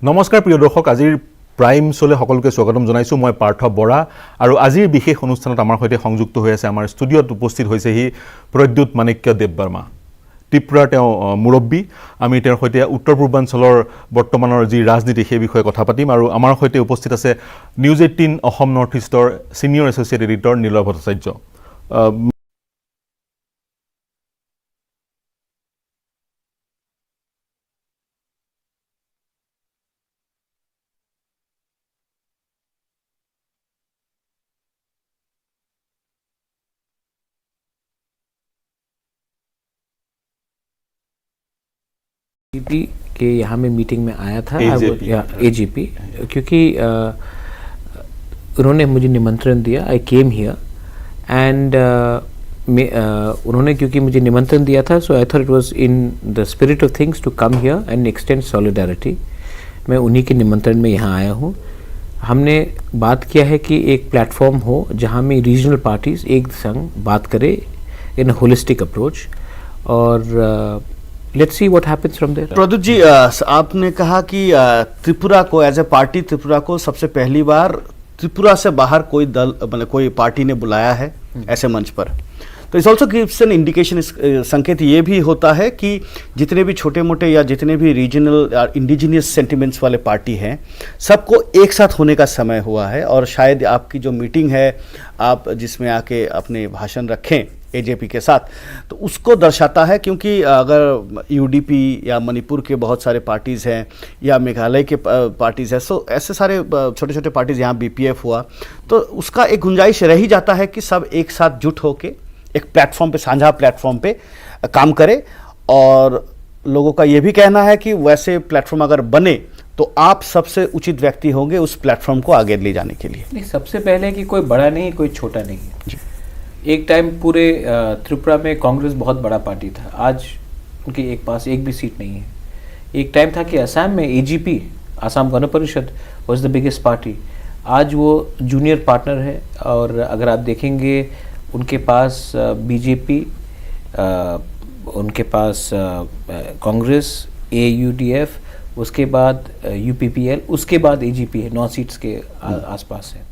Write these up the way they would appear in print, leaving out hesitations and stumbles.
নমস্কাৰ প্ৰিয় দৰ্শক, আজিৰ প্ৰাইম শোলে সকলোকে স্বাগতম জনাইছো। মই পাৰ্থ বৰা আৰু আজিৰ বিশেষ অনুষ্ঠানত আমাৰ সৈতে সংযুক্ত হৈ আছে, আমাৰ ষ্টুডিঅ'ত উপস্থিত হৈছেহি প্ৰদ্যুৎ মাণিক্য দেৱবৰ্মা। ত্ৰিপুৰাৰ তেওঁ মুৰব্বী। আমি তেওঁৰ সৈতে উত্তৰ পূৰ্বাঞ্চলৰ বৰ্তমানৰ যি ৰাজনীতি সেই বিষয়ে কথা পাতিম। আৰু আমাৰ সৈতে উপস্থিত আছে নিউজ 18 অসম নৰ্থ ইষ্টৰ senior associate editor Niloy Bhattacharya. AGP के यहाँ में मीटिंग में आया था, एजीपी, क्योंकि उन्होंने मुझे निमंत्रण दिया। आई केम हियर एंड उन्होंने क्योंकि मुझे निमंत्रण दिया था, so I thought it was in the spirit of things to come here and extend solidarity. मैं उन्हीं के निमंत्रण में यहाँ आया हूँ। हमने बात किया है कि एक प्लेटफॉर्म हो जहाँ में रीजनल पार्टीज एक संग बात करें इन होलिस्टिक अप्रोच, और let's see what happens from there. Pradyut ji, आपने कहा कि त्रिपुरा को एज ए पार्टी, त्रिपुरा को सबसे पहली बार त्रिपुरा से बाहर कोई दल मतलब कोई पार्टी ने बुलाया है ऐसे मंच पर। तो इस ऑल्सो गिव्स एन इंडिकेशन, संकेत ये भी होता है कि जितने भी छोटे मोटे या जितने भी रीजनल या इंडिजिनियस सेंटिमेंट्स वाले पार्टी हैं, सबको एक साथ होने का समय हुआ है। और शायद आपकी जो मीटिंग है, आप जिसमें आके अपने भाषण रखें एजेपी के साथ, तो उसको दर्शाता है। क्योंकि अगर यूडीपी या मणिपुर के बहुत सारे पार्टीज़ हैं या मेघालय के पार्टीज़ हैं, सो ऐसे सारे छोटे छोटे पार्टीज़, यहाँ बीपीएफ हुआ, तो उसका एक गुंजाइश रह ही जाता है कि सब एक साथ जुट होके एक प्लेटफॉर्म पे, साझा प्लेटफॉर्म पे काम करे। और लोगों का ये भी कहना है कि वैसे प्लेटफॉर्म अगर बने तो आप सबसे उचित व्यक्ति होंगे उस प्लेटफॉर्म को आगे ले जाने के लिए। नहीं, सबसे पहले कि कोई बड़ा नहीं, कोई छोटा नहीं है। एक टाइम पूरे त्रिपुरा में कांग्रेस बहुत बड़ा पार्टी था, आज उनके एक पास एक भी सीट नहीं है। एक टाइम था कि असम में AGP, Assam Gana Parishad, was the biggest party. आज वो जूनियर पार्टनर है, और अगर आप देखेंगे उनके पास बीजेपी, उनके पास कांग्रेस, एयूडीएफ, उसके बाद यूपीपीएल, उसके बाद एजीपी है, 9 सीट्स के आसपास है।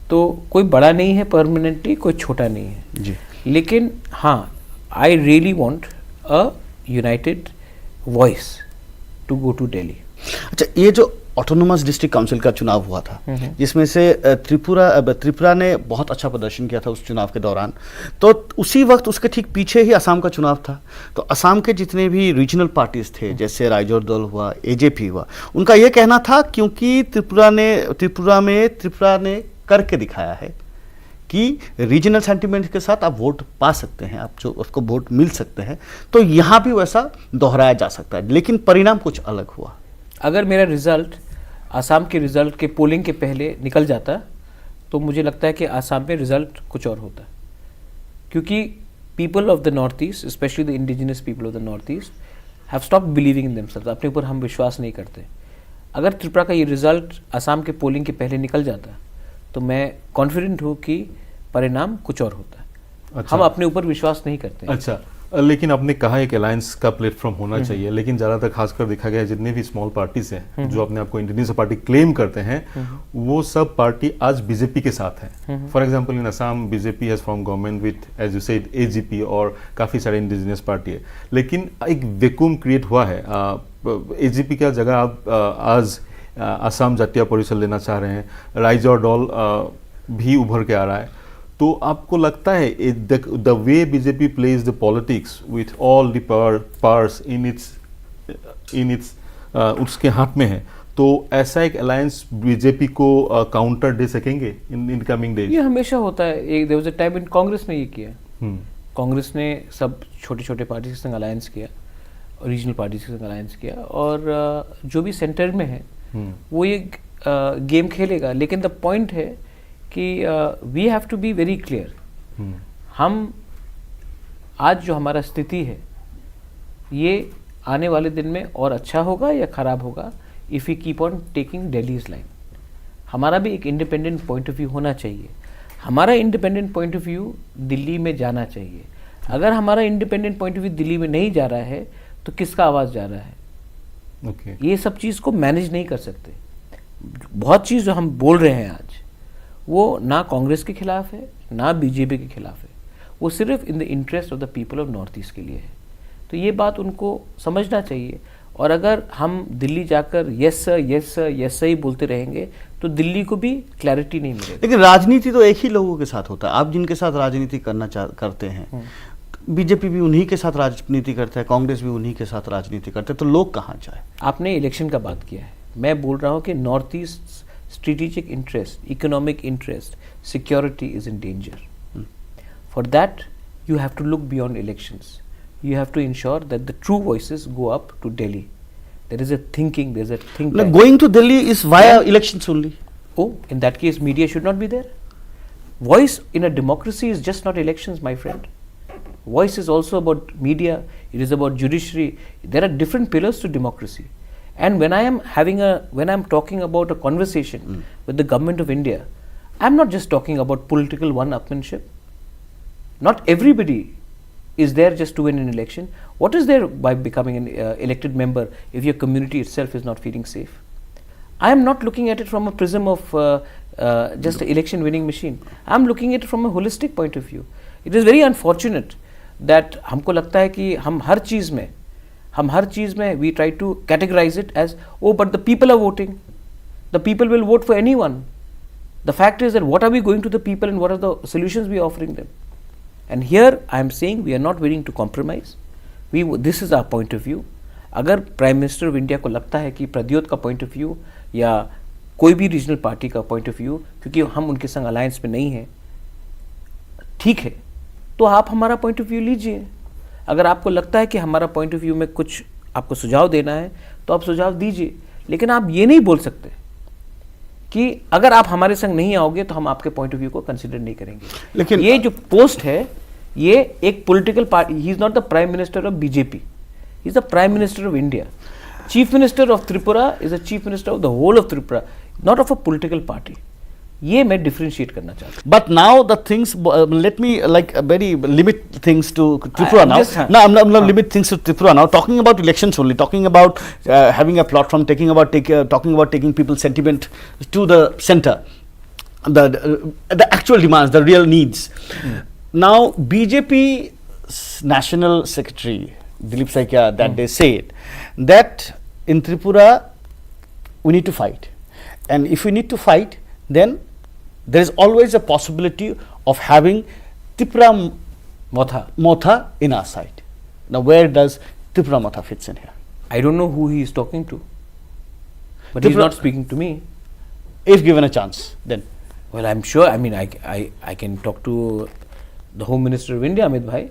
तो कोई बड़ा नहीं है परमानेंटली, कोई छोटा नहीं है जी। लेकिन हाँ, I really want a united voice to go to Delhi. अच्छा, ये जो ऑटोनोमस डिस्ट्रिक्ट काउंसिल का चुनाव हुआ था, जिसमें से त्रिपुरा ने बहुत अच्छा प्रदर्शन किया था उस चुनाव के दौरान, तो उसी वक्त उसके ठीक पीछे ही असम का चुनाव था। तो असम के जितने भी रीजनल पार्टीज थे, जैसे राइजोर दल हुआ, एजेपी हुआ, उनका ये कहना था क्योंकि त्रिपुरा ने करके दिखाया है कि रीजनल सेंटिमेंट के साथ आप वोट पा सकते हैं, आप जो उसको वोट मिल सकते हैं। तो यहाँ भी वैसा दोहराया जा सकता है, लेकिन परिणाम कुछ अलग हुआ। अगर मेरा रिजल्ट आसाम के रिजल्ट के पोलिंग के पहले निकल जाता, तो मुझे लगता है कि आसाम में रिजल्ट कुछ और होता, क्योंकि people of the north east, specially the indigenous people of the north east, have stopped believing in themselves. अपने ऊपर हम विश्वास नहीं करते। अगर त्रिपुरा का ये रिजल्ट आसाम के पोलिंग के पहले निकल जाता, तो मैं कॉन्फिडेंट हूँ कि परिणाम कुछ और होता है। अच्छा। हम अपने ऊपर विश्वास नहीं करते। अच्छा, लेकिन आपने कहा एक अलायंस का प्लेटफॉर्म होना चाहिए, लेकिन ज़्यादातर खासकर देखा गया जितने भी स्मॉल पार्टीज हैं जो अपने आप को इंडिजिनियस पार्टी क्लेम करते हैं, वो सब पार्टी आज बीजेपी के साथ है। For example in Assam BJP has form government with, as you said, AGP और काफ़ी सारे इंडिजिनियस पार्टी है। लेकिन एक वैक्यूम क्रिएट हुआ है। एजीपी का जगह आप आज असम जातीय परिषद लेना चाह रहे हैं, राइजोर दल भी उभर के आ रहा है। तो आपको लगता है the way BJP plays the politics with all the powers in its उसके हाथ में है, तो ऐसा एक अलायंस बीजेपी को काउंटर दे सकेंगे इन कमिंग डेज? ये हमेशा होता है। एक there was a time in Congress ने ये किया। कांग्रेस ने सब छोटे छोटे पार्टी के संग अलायंस किया, रीजनल पार्टी के संग अलायंस किया, और जो भी सेंटर में है वो ये गेम खेलेगा। लेकिन द पॉइंट है कि we have to be very clear. हम आज जो हमारा स्थिति है, ये आने वाले दिन में और अच्छा होगा या ख़राब होगा if you keep on taking Delhi's line. हमारा भी एक इंडिपेंडेंट पॉइंट ऑफ व्यू होना चाहिए। हमारा independent point of view Delhi में जाना चाहिए। अगर हमारा independent point of view Delhi में नहीं जा रहा है, तो किसका आवाज़ जा रहा है? ओके ये सब चीज़ को मैनेज नहीं कर सकते। बहुत चीज़ जो हम बोल रहे हैं आज, वो ना कांग्रेस के खिलाफ है ना बीजेपी के खिलाफ है, वो सिर्फ in the interest of the people of north east के लिए है। तो ये बात उनको समझना चाहिए। और अगर हम दिल्ली जाकर yes sir yes sir yes sir ही बोलते रहेंगे तो दिल्ली को भी क्लैरिटी नहीं मिलेगी। लेकिन राजनीति तो एक ही लोगों के साथ होता है। आप जिनके साथ राजनीति करते हैं, बीजेपी भी उन्हीं के साथ राजनीति करता है, कांग्रेस भी उन्हीं के साथ राजनीति करते हैं, तो लोग कहाँ जाए? आपने इलेक्शन का बात किया है, मैं बोल रहा हूँ कि North East strategic interest, economic interest, security is in danger. For that you have to look beyond elections. You have to ensure that the true voices go up to Delhi. There is a thinking, there is a think No, tank. going to Delhi is via elections only. Oh, in that case, media should not be there. Voice in a democracy is just not elections, my friend. Voice is also about media. It is about judiciary. There are different pillars to democracy. And when when I'm talking about a conversation with the government of India, I'm not just talking about political one-upmanship. Not everybody is there just to win an election. What is there by becoming an elected member if your community itself is not feeling safe? I am not looking at it from a prism of just an election winning machine. I am looking at it from a holistic point of view. It is very unfortunate that हमको लगता है कि हम हर चीज़ में we try to categorize it as, oh, but the people are voting. The people will vote for anyone. The fact is that what are we going to the people and what are the solutions we are offering them? And here I am saying we are not willing to compromise. This is our point of view. अगर prime minister of India को लगता है कि प्रद्योत का point of view या कोई भी regional party का पॉइंट ऑफ व्यू, क्योंकि हम उनके संग अलायंस में नहीं हैं, ठीक है, तो आप हमारा पॉइंट ऑफ व्यू लीजिए। अगर आपको लगता है कि हमारा पॉइंट ऑफ व्यू में कुछ आपको सुझाव देना है तो आप सुझाव दीजिए, लेकिन आप ये नहीं बोल सकते कि अगर आप हमारे संग नहीं आओगे तो हम आपके पॉइंट ऑफ व्यू को कंसिडर नहीं करेंगे। लेकिन ये जो पोस्ट है, ये एक political party, he is not the prime minister of BJP, he is the prime minister of India. Chief minister of Tripura is a chief minister of the whole of Tripura, not of a political party. ये मैं differentiate करना चाहता हूँ। But now the things, let me very limit things to Tripura now. No, I'm not limit things to Tripura now. Talking about elections only, talking about having a platform, talking about taking people's sentiment to the center, the actual demands, the real needs. Now BJP National Secretary Dilip Saikia that day said that in Tripura we need to fight, and if we need to fight, then there is always a possibility of having Tripura Motha in our side. Now where does Tripura Motha fits in here? I don't know who he is talking to, but he is not speaking to me. If given a chance, then. Well, I'm sure, I mean, I can talk to the Home Minister of India, Amit Bhai.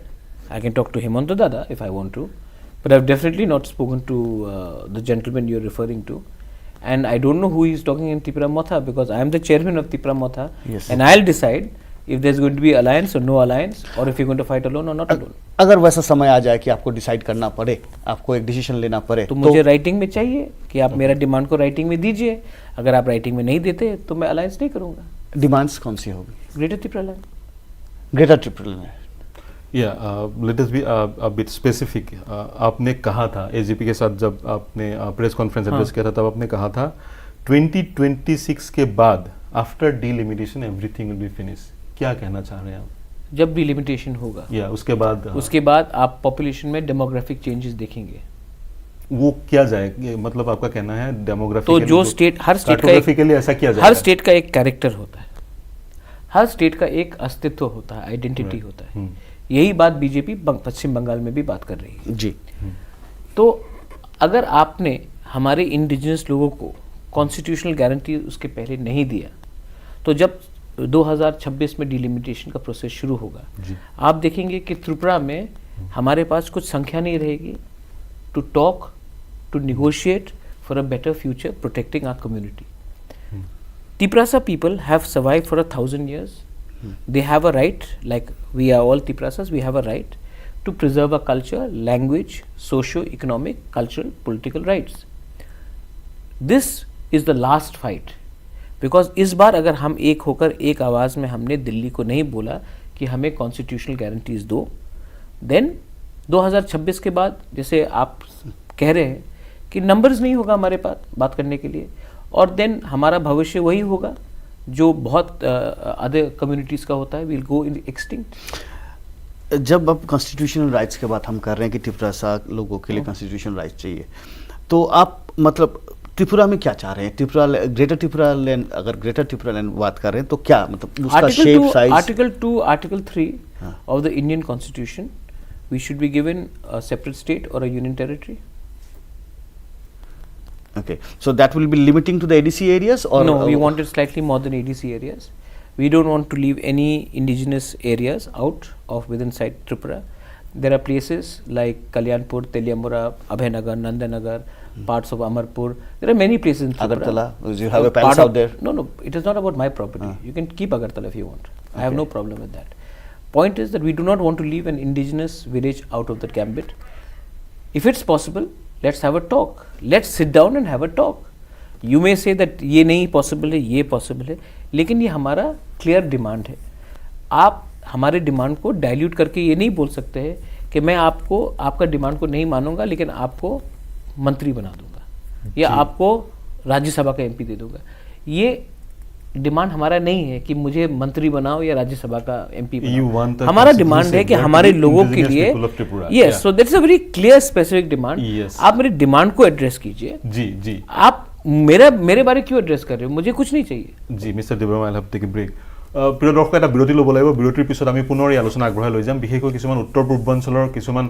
I can talk to Hemanta Dada if I want to, but I've definitely not spoken to the gentleman you're referring to. And I don't know who is talking in Tripura Motha, because I am the chairman of Tripura Motha. Yes. And I'll decide if there's going to be alliance or no alliance, or if you're going to fight alone or not alone. अगर वैसा समय आ जाए कि आपको decide करना पड़े, आपको एक डिसीजन लेना पड़े, तो मुझे राइटिंग में चाहिए कि आप मेरा डिमांड को राइटिंग में दीजिए। अगर आप राइटिंग में नहीं देते तो मैं अलायंस नहीं करूंगा। डिमांड्स कौन सी होगी? Greater Tripura land. Greater Tripura land. Let us be a bit specific. आपने कहा था एजीपी के साथ जब आपने प्रेस कॉन्फ्रेंस एड्रेस किया था, तब आपने कहा था 2026 के बाद after delimitation everything will be finish. क्या कहना चाह रहे हैं आप? जब डिलिमिटेशन होगा या उसके बाद आप पॉपुलेशन में डेमोग्राफिक चेंजेस देखेंगे। वो क्या जाएगा, मतलब आपका कहना है डेमोग्राफी तो जो स्टेट, हर स्टेट का लिए ऐसा किया जाएगा? हर स्टेट का एक कैरेक्टर होता है, हर स्टेट का एक अस्तित्व होता है, आइडेंटिटी होता है। यही बात बीजेपी पश्चिम बंगाल में भी बात कर रही है जी। तो अगर आपने हमारे इंडिजिनस लोगों को कॉन्स्टिट्यूशनल गारंटी उसके पहले नहीं दिया, तो जब 2026 में डिलिमिटेशन का प्रोसेस शुरू होगा, आप देखेंगे कि त्रिपुरा में हमारे पास कुछ संख्या नहीं रहेगी to talk, to negotiate for a better future protecting our community. Tiprasa people have survived for 1,000 years. They have a right, like we are all Tiprasas, we have a right to preserve our culture, language, socio-economic, cultural, political rights. This is the last fight. Because इस बार अगर हम एक होकर एक आवाज़ में हमने दिल्ली को नहीं बोला कि हमें कॉन्स्टिट्यूशनल गारंटीज दो, देन 2026 के बाद जैसे आप कह रहे हैं कि नंबर्स नहीं होगा हमारे पास बात करने के लिए, और देन हमारा भविष्य वही होगा जो बहुत अदर कम्युनिटीज़ का होता है, विल गो इन एक्सटिंक्ट। जब अब कॉन्स्टिट्यूशनल राइट्स की बात हम कर रहे हैं कि त्रिपुरा सा लोगों के लिए कॉन्स्टिट्यूशनल राइट्स चाहिए, तो आप मतलब त्रिपुरा में क्या चाह रहे हैं? त्रिपुरा ग्रेटर त्रिपुरा लैंड, अगर ग्रेटर त्रिपुरा लैंड बात कर रहे हैं तो क्या मतलब उसका shape, size? Article 2, article 3 of the Indian Constitution, we should be given a separate state or a union territory. Okay, so that will be limiting to the ADC areas, or no? We want it slightly more than ADC areas. We don't want to leave any indigenous areas out of within inside Tripura. There are places like Kalyanpur, Teliamura, Abhaynagar, Nandanagar, parts of Amarpur. There are many places in Tripura. Agartala, you have a palace out there? No, it is not about my property. You can keep Agartala if you want. I have no problem with that. Point is that we do not want to leave an indigenous village out of the gambit. If it's possible, let's have a talk. Let's sit down and have a talk. You may say that ये नहीं possible है, ये possible है, लेकिन ये हमारा clear demand है. आप हमारे डिमांड को डाइल्यूट करके ये नहीं बोल सकते हैं कि मैं आपको आपका डिमांड को नहीं मानूंगा लेकिन आपको मंत्री बना दूंगा या आपको राज्यसभा का एमपी दे दूंगा. ये डिमांड हमारा नहीं है कि मुझे मंत्री बनाओ या राज्यसभा का एमपी बनाओ. हमारा डिमांड है कि हमारे लोगों के लिए, yes, so that's a very clear specific demand. आप मेरे डिमांड को एड्रेस कीजिए. जी जी, आप मेरे बारे क्यों एड्रेस कर रहे हो? मुझे कुछ नहीं चाहिए. जी mister Debbarma, I have take a break. প্ৰিয় দৰ্শক, এটা বিৰতি ল'ব লাগিব. বিৰতিৰ পিছত আমি পুনৰ এই আলোচনা আগবঢ়াই লৈ যাম, বিশেষকৈ কিছুমান উত্তৰ পূৰ্বাঞ্চলৰ কিছুমান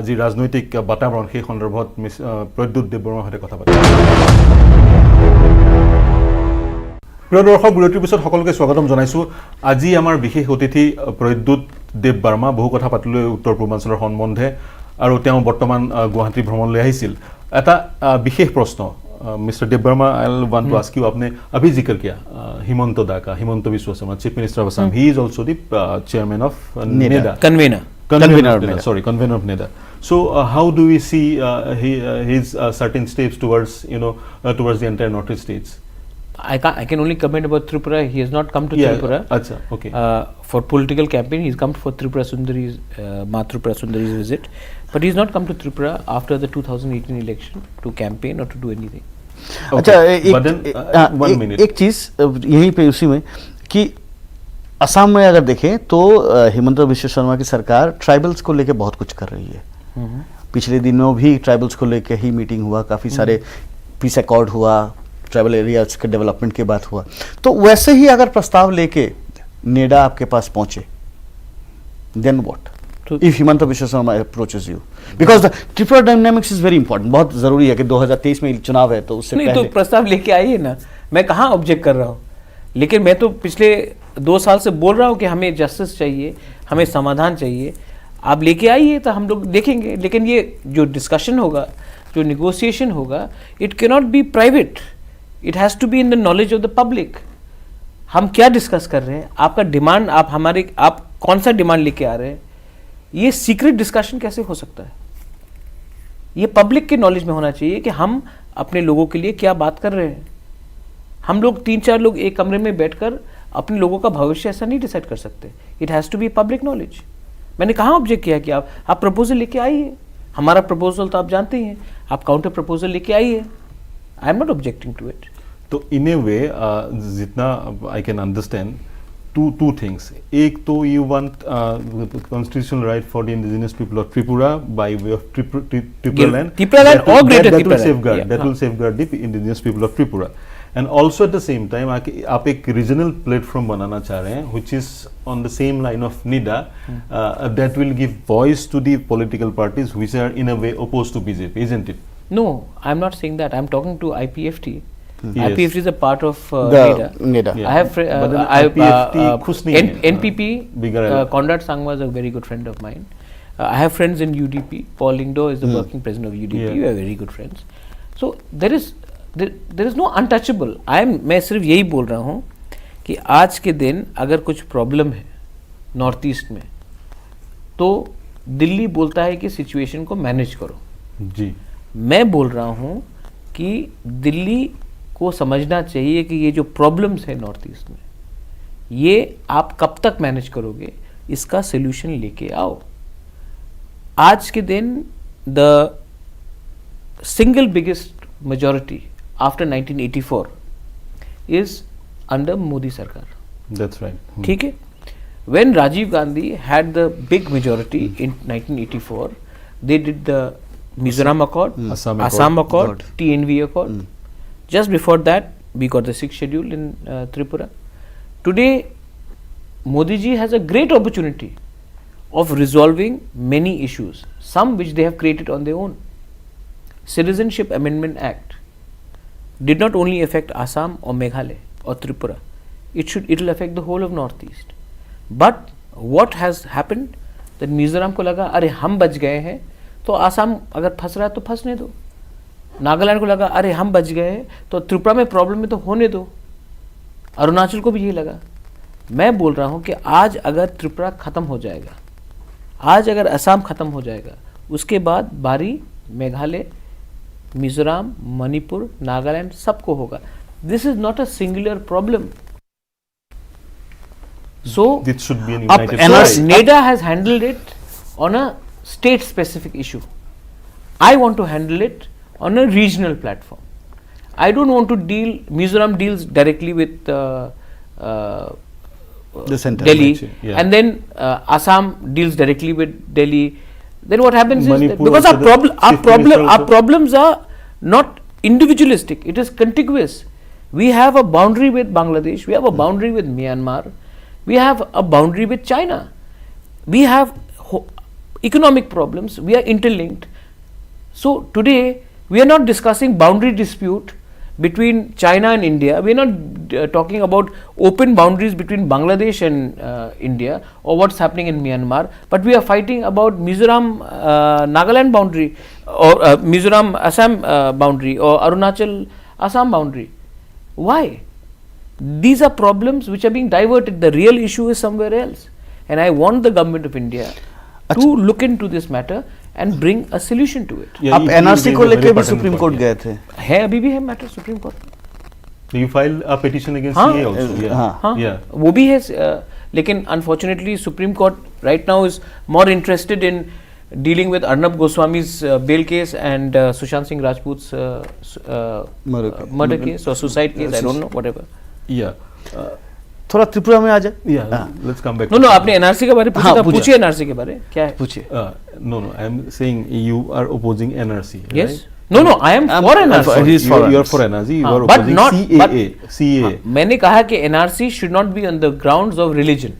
যি ৰাজনৈতিক বাতাবৰণ সেই সন্দৰ্ভত প্ৰদ্যুৎ দেৱবৰ্মাৰ সৈতে কথা পাতিম. প্ৰিয় দৰ্শক, বিৰতিৰ পিছত সকলোকে স্বাগতম জনাইছোঁ. আজি আমাৰ বিশেষ অতিথি প্ৰদ্যুৎ দেৱবৰ্মা. বহু কথা পাতিলৈ উত্তৰ পূৰ্বাঞ্চলৰ সম্বন্ধে, আৰু তেওঁ বৰ্তমান গুৱাহাটী ভ্ৰমণলৈ আহিছিল. এটা বিশেষ প্ৰশ্ন mister Debbarma, I want to ask you. आपने अभी जिक्र किया हिमंत दा का, Himanta Biswa Sarma, chief minister of Assam. He is also the chairman of NEDA, convener of NEDA. So how do we see his certain steps towards towards the entire northeast states? I can only comment about Tripura. He has not come to Tripura. Acha, okay. For political campaign, he's come for Tripura Sundari's Tripura Sundari's visit, but he's not come to Tripura after the 2018 election to campaign or to do anything. अच्छा, एक चीज यहीं पे उसी में कि असम में अगर देखें तो हिमंत बिस्वा शर्मा की सरकार ट्राइबल्स को लेके बहुत कुछ कर रही है. पिछले दिनों भी ट्राइबल्स को लेके ही मीटिंग हुआ, काफी सारे पीस अकॉर्ड हुआ, ट्राइबल एरियाज के डेवलपमेंट की बात हुआ. तो वैसे ही अगर प्रस्ताव लेके नेडा आपके पास पहुंचे, then what if Himanta Biswa Sarma approaches you? Because the Tripura dynamics is very important. बहुत जरूरी है कि 2023 में चुनाव है, तो उससे नहीं पहले तो प्रस्ताव लेके आइए ना. मैं कहाँ ऑब्जेक्ट कर रहा हूँ, लेकिन मैं तो पिछले 2 साल से बोल रहा हूँ कि हमें जस्टिस चाहिए, हमें समाधान चाहिए. आप लेके आइए तो हम लोग देखेंगे. लेकिन ये जो डिस्कशन होगा, जो निगोशिएशन होगा, it cannot be private. It has to be in the knowledge of the public. हम क्या डिस्कस कर रहे हैं, आपका डिमांड, आप कौन सा डिमांड लेके आ रहे हैं, ये सीक्रेट डिस्कशन कैसे हो सकता है? ये पब्लिक के नॉलेज में होना चाहिए कि हम अपने लोगों के लिए क्या बात कर रहे हैं. हम लोग 3-4 लोग एक कमरे में बैठकर अपने लोगों का भविष्य ऐसा नहीं डिसाइड कर सकते. It has to be public knowledge. मैंने कहाँ ऑब्जेक्ट किया कि आप प्रपोजल लेके आइए. हमारा प्रपोजल तो आप जानते ही हैं, आप काउंटर प्रपोजल लेके आइए. I am not objecting to it. तो इन ए वे जितना I can understand, two things. एक तो you want constitutional right for the indigenous people of Tripura by way of Tripura land. Tripura land or greater Tripura land. That will safeguard the indigenous people of Tripura. And also at the same time, आप एक regional platform बनाना चाह रहे हैं, which is on the same line of NIDA, that will give voice to the political parties which are in a way opposed to BJP, isn't it? No, I'm not saying that. I'm talking to IPFT. Yes. IPFT is a part of NIDA. Yeah. I have NPP. Conrad Sangma is a very good friend of mine. I have friends in UDP. Paul Lingdo is the working president of UDP. We are very good friends. So there is no untouchable. मैं सिर्फ यही बोल रहा हूँ कि आज के दिन अगर कुछ प्रॉब्लम है नॉर्थ ईस्ट में, तो दिल्ली बोलता है कि सिचुएशन को मैनेज करो. जी, मैं बोल रहा हूँ कि दिल्ली को समझना चाहिए कि ये जो प्रॉब्लम्स है नॉर्थ ईस्ट में, ये आप कब तक मैनेज करोगे, इसका सोल्यूशन लेके आओ. आज के दिन the single biggest majority after 1984 is under Modi Sarkar. That's right. ठीक है? When Rajiv Gandhi had the big majority in 1984, they did the Mizoram Accord, Assam Accord, TNV Accord. Just before that, we got the 6th schedule in Tripura. Today, Modi ji has a great opportunity of resolving many issues, some which they have created on their own. Citizenship Amendment Act did not only affect Assam or Meghalaya or Tripura, it will affect the whole of Northeast. But what has happened that Mizoram को लगा अरे हम बच गए हैं तो आसाम अगर फंस रहा है तो फंसने दो, नागालैंड को लगा अरे हम बच गए हैं तो त्रिपुरा में प्रॉब्लम है तो होने दो, अरुणाचल को भी ये लगा। मैं बोल रहा हूँ कि आज अगर त्रिपुरा खत्म हो जाएगा, आज अगर असम खत्म हो जाएगा, उसके बाद बारी मेघालय, मिजोरम, मणिपुर, नागालैंड सबको होगा। This is not a singular problem. So, it should be an united NRC, NEDA has handled it on a state specific issue. I want to handle it on a regional platform. I don't want to deal, Mizoram deals directly with the center, Delhi, yeah. and then Assam deals directly with Delhi. Then what happens is that because our problems are not individualistic, it is contiguous. We have a boundary with Bangladesh, we have a boundary with Myanmar, we have a boundary with China, we have economic problems, we are interlinked. So today we are not discussing boundary dispute between China and India, we are not talking about open boundaries between Bangladesh and India or what's happening in Myanmar, but we are fighting about Mizoram Nagaland boundary or Mizoram Assam boundary or Arunachal Assam boundary. Why? These are problems which are being diverted. The real issue is somewhere else, and I want the government of India to look into this matter and bring a solution to it. आप NRC को लेके भी supreme court गए थे? है, अभी भी है matter supreme court. You filed a petition against CA also. Yeah. वो भी है, लेकिन unfortunately supreme court right now is more interested in dealing with Arnab Goswami's bail case and Sushant Singh Rajput's murder case or suicide case, I don't know, whatever. Yeah. थोड़ा त्रिपुरा में आ जाए। Yeah. Let's come back. No, आपने NRC के बारे में पूछा था, पूछिए एनआरसी के बारे क्या है? पूछिए। No, I am saying you are opposing NRC. Yes. Right? No, I am for NRC. You are for NRC. You are but opposing not CAA. मैंने कहा कि NRC should not be on the grounds of religion.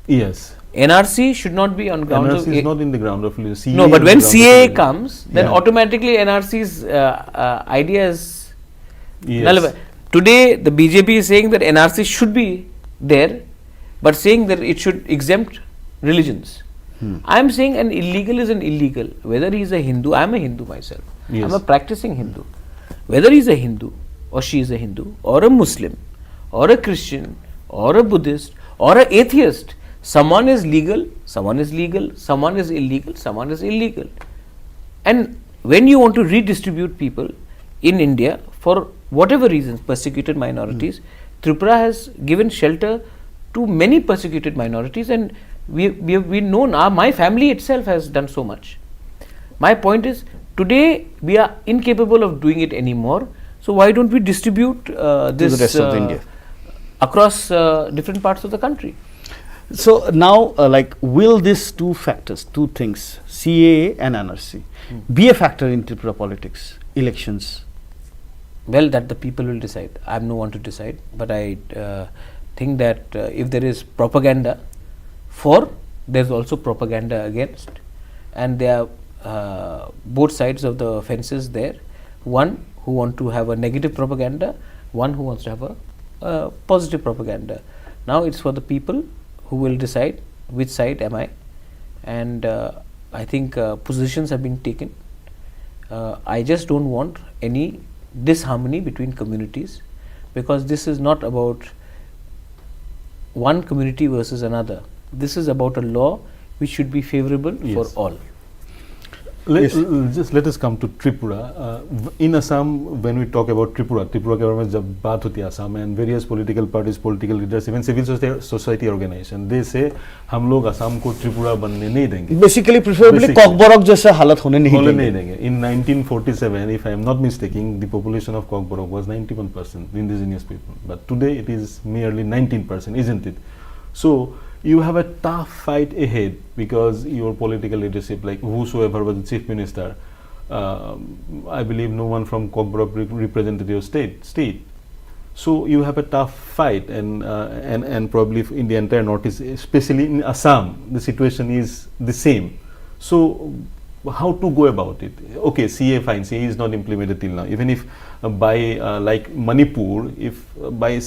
Yes. NRC should not be on grounds NRC of is not in the ground of religion. CAA no, but is when the ground of CAA religion. comes, then automatically NRC's idea is Yes. null. Today, the BJP is saying that NRC should be there, but saying that it should exempt religions. I am saying an illegal is an illegal. Whether he is a Hindu, I am a Hindu myself. Yes. I am a practicing Hindu. Whether he is a Hindu or she is a Hindu or a Muslim or a Christian or a Buddhist or a atheist, someone is legal, someone is legal, someone is illegal, someone is illegal. And when you want to redistribute people in India for whatever reasons, persecuted minorities, Tripura has given shelter to many persecuted minorities, and we have been known, my family itself has done so much. My point is, today we are incapable of doing it anymore, so why don't we distribute this the rest of India across different parts of the country? So now, will these two factors, two things, CAA and NRC, be a factor in Tripura politics, elections? Well, that the people will decide. I am no one to decide, but I think that if there is propaganda for, there is also propaganda against, and there are both sides of the fences there. One who want to have a negative propaganda, one who wants to have a positive propaganda. Now it's for the people who will decide which side am I, and I think positions have been taken. I just don't want any disharmony between communities, because this is not about one community versus another. This is about a law which should be favorable for all. Just let us come to Tripura. In Assam, when we talk about Tripura के बारे में जब बात होती है Assam and various political parties, political leaders, even civil society organization, they say हम लोग असम को त्रिपुरा बनने नहीं देंगे. बेसिकली प्रिफरेबली कॉकबोरक जैसे हालत होने नहीं देंगे. In 1947, if I am not mistaken, the population of Kokborok was 91% indigenous people, but today it is merely 19%, isn't it? So you have a tough fight ahead because your political leadership, like whosoever was the chief minister, I believe no one from Kokborok represented your state. So you have a tough fight, and probably in the entire northeast, especially in Assam, the situation is the same. So how to go about it? Okay, CA fine, CA is not implemented till now. Even if by like Manipur, if by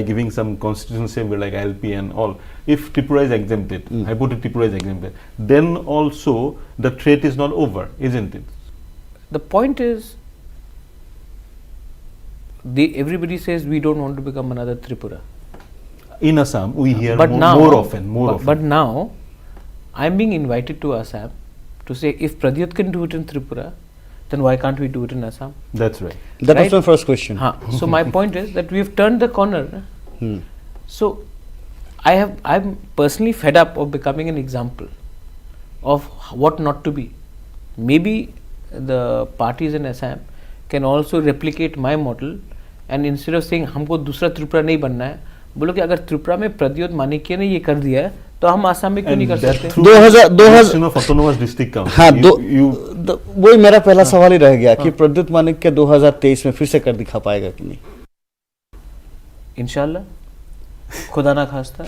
giving some constitutional savior like ILP and all, if Tripura is exempted, hypothetically Tripura is exempted, then also the threat is not over, isn't it? The point is, everybody says we don't want to become another Tripura. In Assam, we hear more often. But now, I'm being invited to Assam to say, if Pradyut can do it in Tripura, then why can't we do it in Assam? That's right. That was my first question. So my point is that we have turned the corner. So I'm personally fed up of becoming an example of what not to be. Maybe the parties in Assam can also replicate my model, and instead of saying हमको दूसरा त्रिपुरा नहीं बनना है, बोलो कि अगर त्रिपुरा में प्रद्योत माणिक्य ने ये कर दिया है तो हम आसाम में क्यों नहीं कर सकते? 2000 हाँ, वही मेरा पहला सवाल ही रह गया कि प्रद्योत माणिक्य 2023 में फिर से कर दिखा पाएगा कि नहीं? इंशाल्लाह, खुदा ना खास्ता.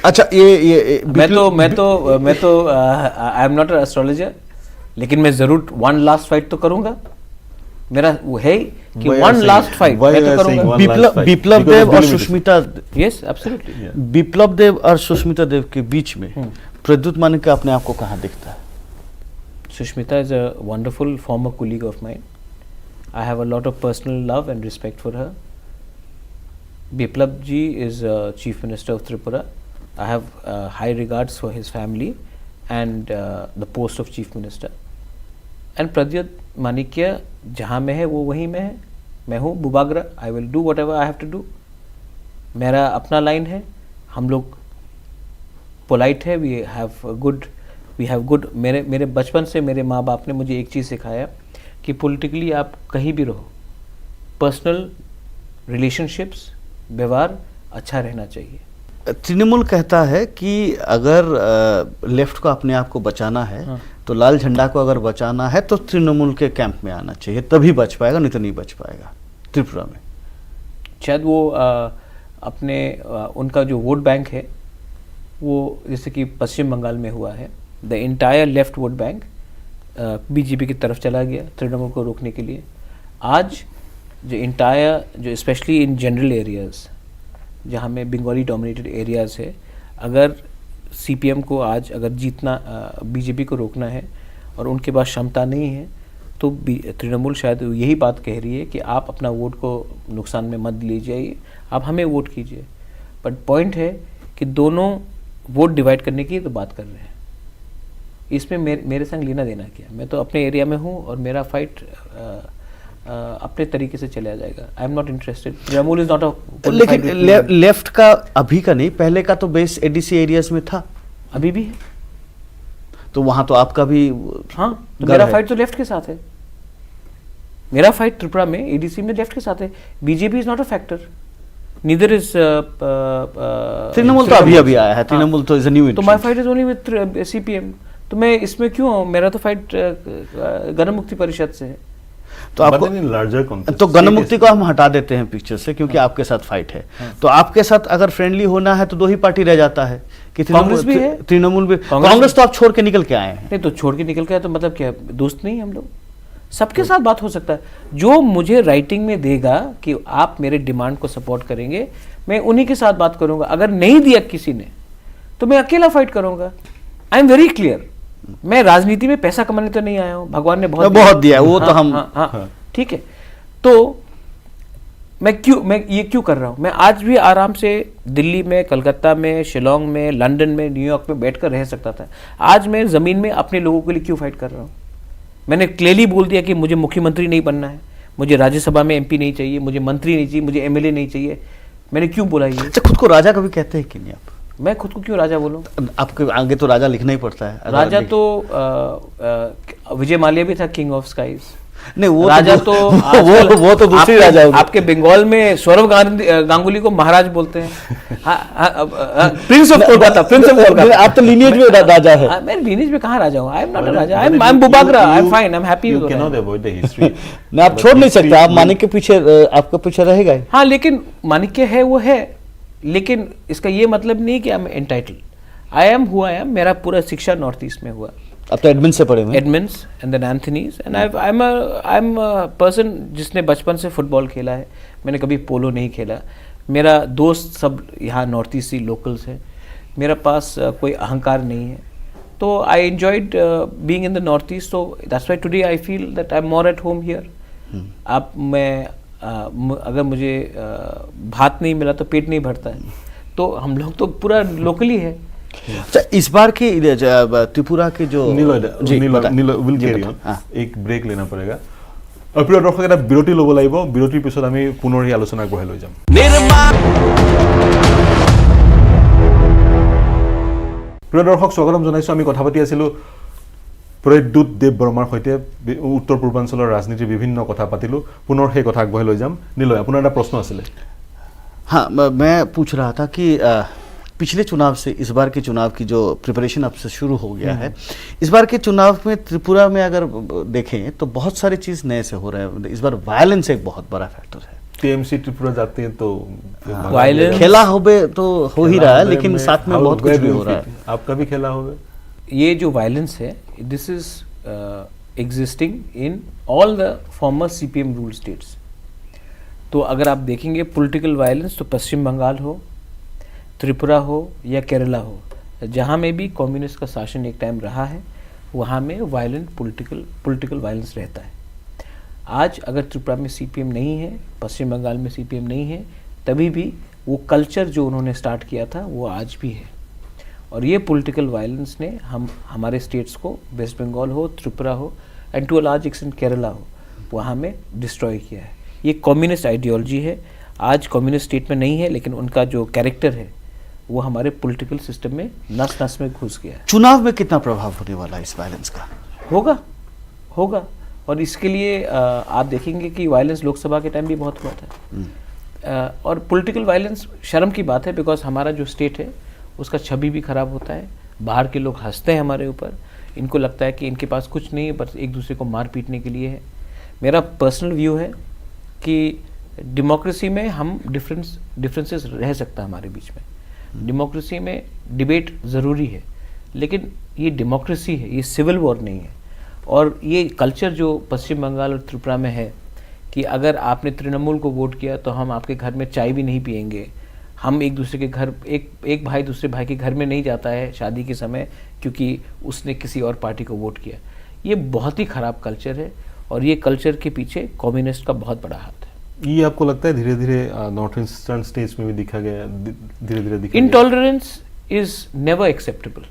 अच्छा ये मैं तो आई एम नॉट एन एस्ट्रोलॉजर, लेकिन मैं जरूर वन लास्ट फाइट तो करूंगा. मेरा वो है कि वन लास्ट फाइट मैं तो करूंगा. बिप्लब देव और सुष्मिता, यस एब्सोल्युटली, बिप्लब देव और सुष्मिता देव के बीच में प्रद्युत माणिक्य अपने आप को कहाँ दिखता है? Sushmita is a wonderful farmer colleague of mine. I have a lot of personal love and respect for her. Biplab ji is Chief Minister of Tripura. I have high regards for his family and the post of Chief Minister. And Pradyut Manikya जहाँ में है वो वहीं में है. मैं हूँ Bubagra. I will do whatever I have to do. मेरा अपना लाइन है. हम लोग पोलाइट है. We have good. मेरे बचपन से मेरे माँ बाप ने मुझे एक चीज़ सिखाया कि पॉलिटिकली आप कहीं भी रहो, पर्सनल रिलेशनशिप्स, व्यवहार अच्छा रहना चाहिए. तृणमूल कहता है कि अगर लेफ्ट को अपने आप को बचाना है तो लाल झंडा को अगर बचाना है तो तृणमूल के कैंप में आना चाहिए, तभी बच पाएगा, नहीं तो नहीं बच पाएगा त्रिपुरा में. शायद वो अपने उनका जो वोट बैंक है वो जैसे कि पश्चिम बंगाल में हुआ है, the entire left vote bank BJP की तरफ चला गया तृणमूल को रोकने के लिए. आज जो स्पेशली इन जनरल एरियाज़ जहाँ में बंगाली डोमिनेटेड एरियाज़ है, अगर सीपीएम को आज अगर जीतना, बीजेपी को रोकना है और उनके पास क्षमता नहीं है, तो तृणमूल शायद यही बात कह रही है कि आप अपना वोट को नुकसान में मत लीजिए, आप हमें वोट कीजिए. बट पॉइंट है कि दोनों वोट डिवाइड करने की तो बात कर रहे हैं. इसमें मेरे संग लेना देना क्या? मैं तो अपने एरिया में हूँ और मेरा फाइट अपने तरीके से चला जाएगा. आई am not interested. Trinamool is not a. लेकिन लेफ्ट का अभी का नहीं, पहले का तो बेस एडीसी एरियाज में था, अभी भी है. तो वहां तो आपका भी हाँ, तो मेरा फाइट तो लेफ्ट के साथ है. मेरा फाइट त्रिपुरा में एडीसी में लेफ्ट के साथ है. BJP is not a factor, neither is Trinamool. तो अभी आया है तृणमूल, तो इज अ न्यू. तो my fight is only with CPM. तो मैं इसमें क्यों हूँ? मेरा तो फाइट गण मुक्ति परिषद से है. तो आपको तो गणमुक्ति को हम हटा देते हैं पिक्चर से, क्योंकि आपके साथ फाइट है. तो आपके साथ अगर फ्रेंडली होना है तो दो ही पार्टी रह जाता है कि कांग्रेस भी है, तृणमूल भी. कांग्रेस तो आप छोड़ के निकल के आए हैं. नहीं तो छोड़ के निकल के आए तो मतलब क्या, दोस्त नहीं हम लोग? सबके साथ बात हो सकता है. जो मुझे राइटिंग में देगा कि आप मेरे डिमांड को सपोर्ट करेंगे, मैं उन्हीं के साथ बात करूंगा. अगर नहीं दिया किसी ने तो मैं अकेला फाइट करूंगा. आई एम वेरी क्लियर. मैं राजनीति में पैसा कमाने तो नहीं आया हूँ. भगवान ने बहुत दिया है, वो तो हम ठीक है. तो मैं ये क्यों कर रहा हूँ? मैं आज भी आराम से दिल्ली में, कलकत्ता में, शिलोंग में, लंदन में, न्यूयॉर्क में बैठकर रह सकता था। आज मैं ज़मीन में अपने लोगों के लिए क्यों फाइट कर रहा हूँ? मैंने क्लियरली बोल दिया कि मुझे मुख्यमंत्री नहीं बनना है, मुझे राज्यसभा में एमपी नहीं चाहिए, मुझे मंत्री नहीं चाहिए, मुझे एमएलए नहीं चाहिए। मैंने क्यों बोला ये? अच्छा, खुद को राजा कभी कहते हैं कि नहीं आप? मैं खुद को क्यों राजा बोलूँ? आपके आगे तो राजा लिखना ही पड़ता है। राजा तो विजय माल्या भी था, किंग ऑफ स्काइज। नहीं, वो राजा तो तो वो तो दूसरी राजा होगी। आपके बंगाल में सौरव गांगुली को महाराज बोलते हैं। Prince of Kolkata, Prince of Kolkata. आप तो लीनियज में राजा है। मैं लीनियज में कहाँ राजा हूँ? आई am not a Raja, I am Bubagra, I am fine, I am happy. You cannot avoid the history. नहीं, आप छोड़ नहीं सकते, आप मानिक के पीछे, आपका पीछे रहेगा ही। हाँ, लेकिन माणिक्य है वो है, लेकिन इसका ये मतलब नहीं कि I am entitled. I am who I am. मेरा पूरा शिक्षा नॉर्थ ईस्ट में हुआ। अब तो एडमिन से पढ़े हुए हैं। Edmund's and then Anthony's, and I am person जिसने बचपन से फुटबॉल खेला है। मैंने कभी पोलो नहीं खेला। मेरा दोस्त सब यहाँ नॉर्थ ईस्ट लोकल्स हैं। मेरा पास कोई अहंकार नहीं है। तो I enjoyed being in the north east, so that's why today I feel that I am more at home here. अब मैं अगर मुझे भात नहीं मिला तो पेट नहीं भरता है, तो हम लोग तो पूरा लोकली है। अच्छा, इस बार की त्रिपुरा के जो एक ब्रेक लेना पड़ेगा। প্ৰিয় দৰ্শক, এটা বিৰতি ল'ব লাগিব। বিৰতিৰ পিছত আমি পুনৰ এই আলোচনা আগবঢ়াই লৈ যাম। প্ৰিয় দৰ্শক, স্বাগতম জনাইছোঁ। আমি কথা পাতি আছিলোঁ প্ৰদ্যুৎ দেৱ বৰ্মাৰ সৈতে। উত্তৰ পূৰ্বাঞ্চলৰ ৰাজনীতিৰ বিভিন্ন কথা পাতিলোঁ। পুনৰ সেই কথা আগবঢ়াই লৈ যাম। নিলয়, আপোনাৰ এটা প্ৰশ্ন আছিলে। हाँ, मैं पूछ रहा था कि पिछले चुनाव से इस बार के चुनाव की जो प्रिपरेशन अब से शुरू हो गया है, इस बार के चुनाव में त्रिपुरा में अगर देखें तो बहुत सारी चीज़ नए से हो रहा है। इस बार वायलेंस एक बहुत बड़ा फैक्टर है। टीएमसी त्रिपुरा जाते हैं तो वायलेंस खेला होबे तो हो ही रहा है, लेकिन साथ में बहुत कुछ भी हो रहा है। आपका भी खेला होगा। ये जो वायलेंस है, this is existing in all the former CPM rule states. तो अगर आप देखेंगे पॉलिटिकल वायलेंस, तो पश्चिम बंगाल हो, त्रिपुरा हो या केरला हो, जहाँ में भी कम्युनिस्ट का शासन एक टाइम रहा है, वहाँ में वायलेंट पॉलिटिकल वायलेंस रहता है। आज अगर त्रिपुरा में सीपीएम नहीं है, पश्चिम बंगाल में सीपीएम नहीं है, तभी भी वो कल्चर जो उन्होंने स्टार्ट किया था वो आज भी है। और ये पॉलिटिकल वायलेंस ने हमारे स्टेट्स को, वेस्ट बंगाल हो, त्रिपुरा हो, and to a large extent Kerala हो, वहाँ में डिस्ट्रॉय किया है। ये कम्युनिस्ट आइडियोलॉजी है। आज कम्युनिस्ट स्टेट में नहीं है, लेकिन उनका जो कैरेक्टर है वो हमारे पॉलिटिकल सिस्टम में नस नस में घुस गया है। चुनाव में कितना प्रभाव होने वाला है इस वायलेंस का? होगा। और इसके लिए आप देखेंगे कि वायलेंस लोकसभा के टाइम भी बहुत हुआ था। और पॉलिटिकल वायलेंस शर्म की बात है, बिकॉज हमारा जो स्टेट है उसका छवि भी खराब होता है। बाहर के लोग हंसते हैं हमारे ऊपर। इनको लगता है कि इनके पास कुछ नहीं है, बस एक दूसरे को मार पीटने के लिए है। मेरा पर्सनल व्यू है कि डेमोक्रेसी में हम डिफरेंसेस रह सकता है हमारे बीच में। डेमोक्रेसी में डिबेट ज़रूरी है, लेकिन ये डेमोक्रेसी है, ये सिविल वॉर नहीं है। और ये कल्चर जो पश्चिम बंगाल और त्रिपुरा में है कि अगर आपने तृणमूल को वोट किया तो हम आपके घर में चाय भी नहीं पियेंगे। हम एक दूसरे के घर, एक भाई दूसरे भाई के घर में नहीं जाता है शादी के समय, क्योंकि उसने किसी और पार्टी को वोट किया। ये बहुत ही ख़राब कल्चर है, और ये कल्चर के पीछे कम्युनिस्ट का बहुत बड़ा हाथ है। ये आपको लगता है धीरे धीरे नॉर्थ ईस्टर्न स्टेट्स में भी दिखा गया, धीरे धीरे दिखा? Intolerance is never acceptable,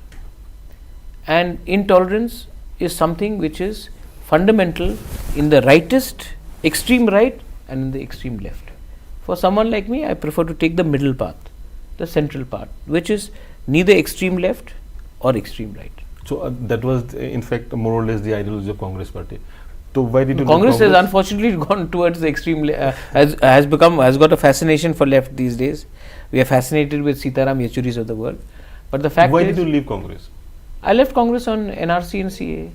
and intolerance is something which is fundamental in the rightest extreme right and in the extreme left. For someone like me, I prefer to take the middle path, the central path, which is neither extreme left or extreme right. So that was in fact more or less the ideology of Congress party. So why did you? Congress has unfortunately gone towards the extreme. Has got a fascination for left these days. We are fascinated with Sitaram Yechuris of the world, but the fact why is, did you leave Congress? I left Congress on NRC and CAA.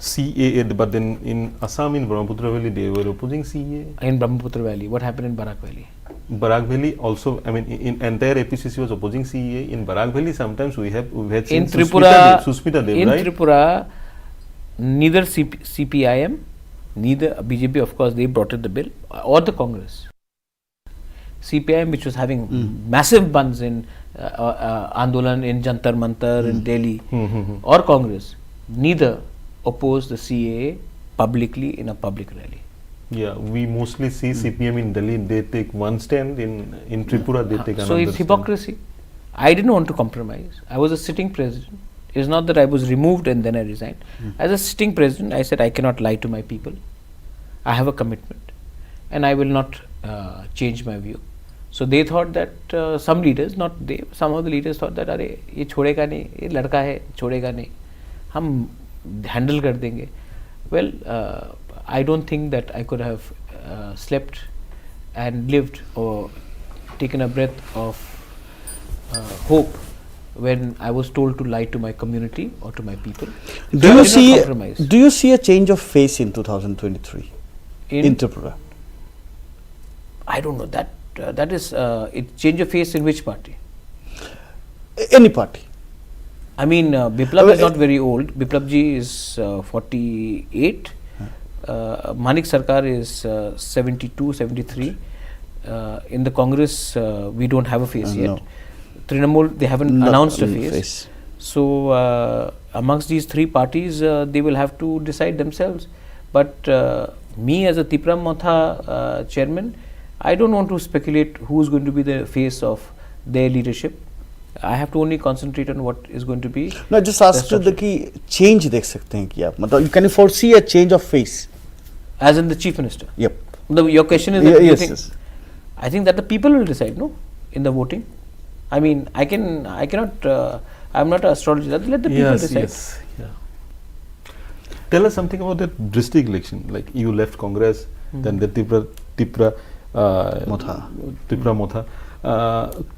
CAA, but then in Assam, in Brahmaputra Valley, they were opposing CAA. In Brahmaputra Valley, what happened in Barak Valley? Barak Valley also, I mean, in entire APCC was opposing CAA. In Barak Valley, sometimes we've had seen in Tripura, Susmita Dev, in right? Tripura, neither CPIM, neither BJP, of course, they brought in the bill, or the Congress. CPIM, which was having massive buns in Andolan, in Jantar Mantar, in Delhi, or Congress, neither opposed the CAA publicly in a public rally. Yeah, we mostly see CPM in Delhi. They take one stand in Tripura. They take another. So it's stand. hypocrisy. I didn't want to compromise. I was a sitting president. It's not that I was removed and then I resigned. As a sitting president, I said I cannot lie to my people. I have a commitment, and I will not change my view. So they thought that some leaders, not they, some of the leaders thought that अरे ये छोड़ेगा नहीं, ये लड़का है छोड़ेगा नहीं, हम handle कर देंगे. Well, I don't think that I could have slept and lived or taken a breath of hope when I was told to lie to my community or to my people. So Do I you did not see? compromise. Do you see a change of face in 2023 in Tripura? I don't know that is it change of face in which party? Any party? I mean, Biplab is not very old. Biplab ji is 48. Manik Sarkar is 72, 73. In the Congress, we don't have a face yet. No. Trinamool, they haven't Not announced a on face. So, amongst these three parties, they will have to decide themselves. But me as a Tripura Motha chairman, I don't want to speculate who is going to be the face of their leadership. I have to only concentrate on what is going to be. No, just ask you कि change देख सकते हैं कि आप मतलब can you foresee a change of face? As in the chief minister. Yep. Your question is that you Yes, think, yes. I think that the people will decide, no, in the voting. I mean, I cannot. I'm not an astrologer. Let the people Yes, decide. yes, yeah. Tell us something about that district election. Like you left Congress, then the Tripura Motha.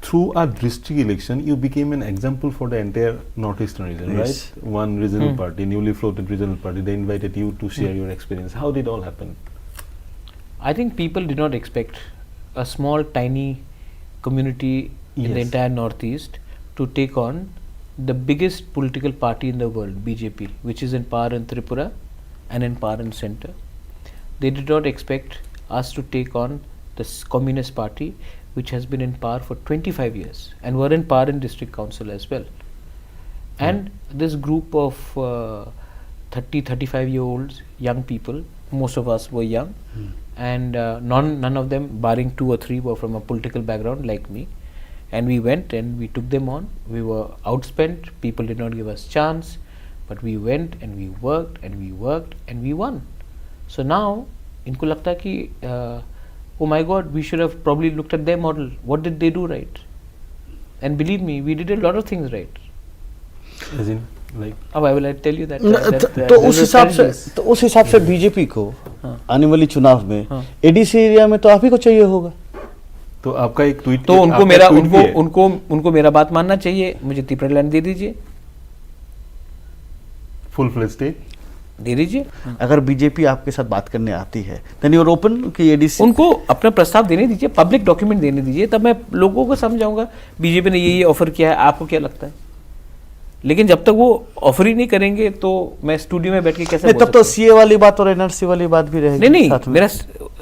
Through a district election, you became an example for the entire northeastern region, Yes. right? One regional party, newly floated regional party, they invited you to share your experience. How did it all happen? I think people did not expect a small, tiny community in the Yes. entire northeast to take on the biggest political party in the world, BJP, which is in power in Tripura and in power in center. They did not expect us to take on the Communist Party, which has been in power for 25 years and were in power in district council as well. And this group of 35-year-olds, young people, most of us were young, and none of them, barring 2 or 3, were from a political background like me. And we went and we took them on. We were outspent, people did not give us chance, but we went and we worked and we worked and we won. So now, इनको लगता है कि oh my God, we should have probably looked at their model. What did they do right? And believe me, we did a lot of things right. As in, like, अब I will tell you that. तो उस हिसाब से BJP को आने वाली चुनाव में एडीसी एरिया में तो आप ही को चाहिए होगा. तो आपका एक ट्वीट, तो उनको मेरा बात मानना चाहिए. मुझे त्रिपुरा लैंड दे दीजिए, फुल फ्लेज स्टेट दे दीजिए. अगर बीजेपी आपके साथ बात करने आती है देन यू आर ओपन कि एडीसी. उनको अपना प्रस्ताव देने दीजिए, पब्लिक डॉक्यूमेंट देने दीजिए, तब मैं लोगों को समझाऊंगा बीजेपी ने ये ऑफर किया है, आपको क्या लगता है. लेकिन जब तक वो ऑफर ही नहीं करेंगे तो मैं स्टूडियो में बैठ के कैसे बोल तब तो सीए वाली बात और एनआरसी वाली बात भी रहेगी. नहीं साथ में. मेरा